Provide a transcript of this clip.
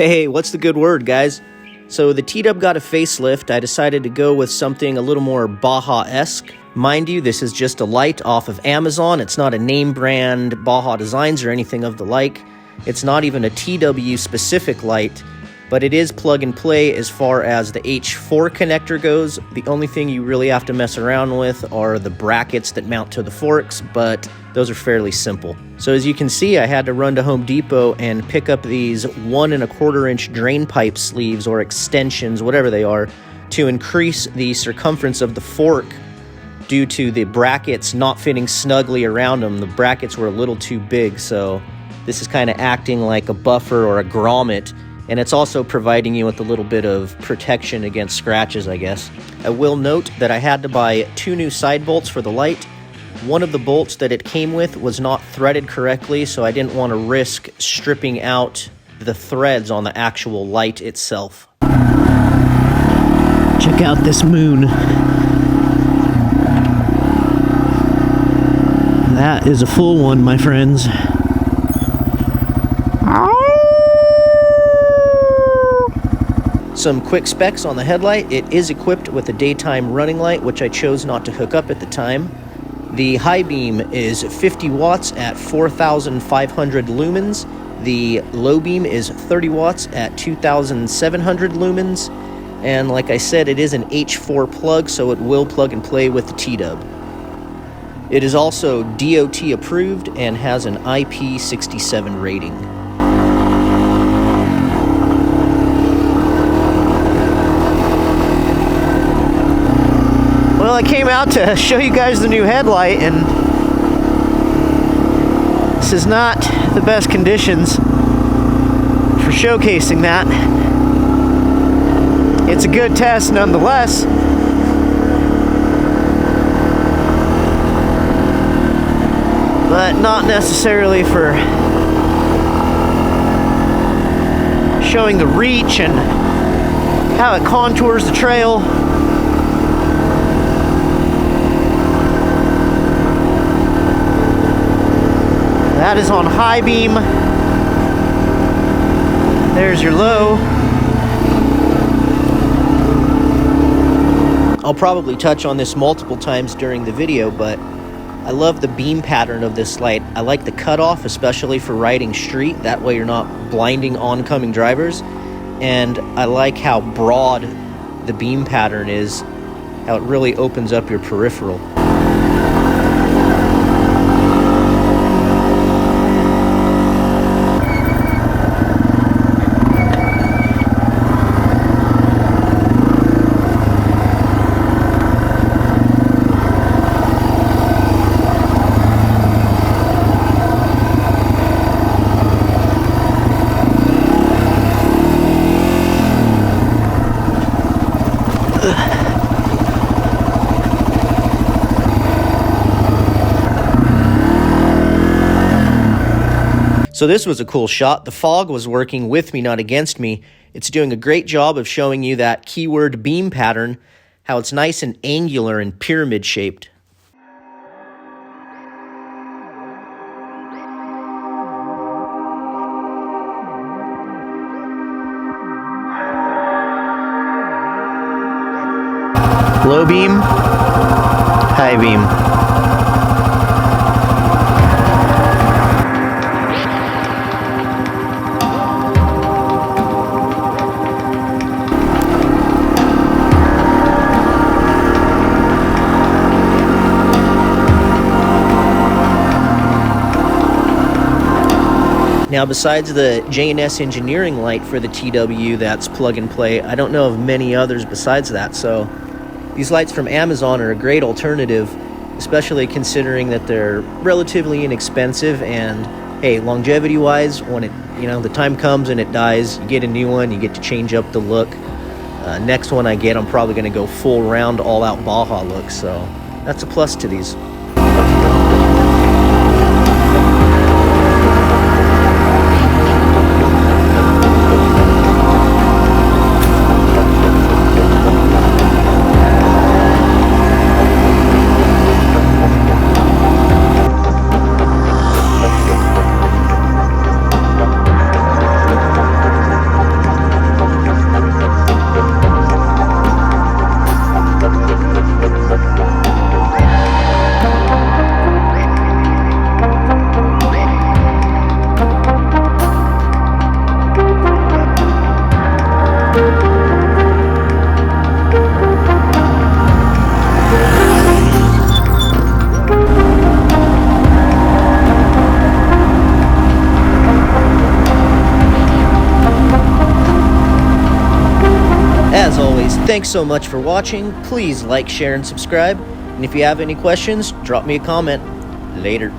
Hey, what's the good word, guys? So the TW got a facelift. I decided to go with something a little more Baja-esque. Mind you, this is just a light off of Amazon. It's not a name brand, Baja Designs, or anything of the like. It's not even a TW specific light, but it is plug and play as far as the H4 connector goes. The only thing you really have to mess around with are the brackets that mount to the forks, but those are fairly simple. So as you can see, I had to run to Home Depot and pick up these 1 1/4 inch drain pipe sleeves or extensions, whatever they are, to increase the circumference of the fork due to the brackets not fitting snugly around them. The brackets were a little too big, so this is kind of acting like a buffer or a grommet, and it's also providing you with a little bit of protection against scratches, I guess. I will note that I had to buy 2 new side bolts for the light. One of the bolts that it came with was not threaded correctly, so I didn't want to risk stripping out the threads on the actual light itself. Check out this moon. That is a full one, my friends. Some quick specs on the headlight. It is equipped with a daytime running light, which I chose not to hook up at the time. The high beam is 50 watts at 4,500 lumens. The low beam is 30 watts at 2,700 lumens. And like I said, it is an H4 plug, so it will plug and play with the TW. It is also DOT approved and has an IP67 rating. Well, I came out to show you guys the new headlight, and this is not the best conditions for showcasing that. It's a good test nonetheless. But not necessarily for showing the reach and how it contours the trail. That is on high beam. There's your low. I'll probably touch on this multiple times during the video, but I love the beam pattern of this light. I like the cutoff, especially for riding street. That way you're not blinding oncoming drivers. And I like how broad the beam pattern is, how it really opens up your peripheral. So this was a cool shot. The fog was working with me, not against me. It's doing a great job of showing you that keyword beam pattern, how it's nice and angular and pyramid shaped. Low beam, high beam. Now, besides the J&S engineering light for the TW that's plug and play, I don't know of many others besides that, so these lights from Amazon are a great alternative, especially considering that they're relatively inexpensive, and hey, longevity-wise, when the time comes and it dies, you get a new one, you get to change up the look. Next one I get, I'm probably going to go full round, all-out Baja look, so that's a plus to these. As always, thanks so much for watching. Please like, share, and subscribe. And if you have any questions, drop me a comment. Later.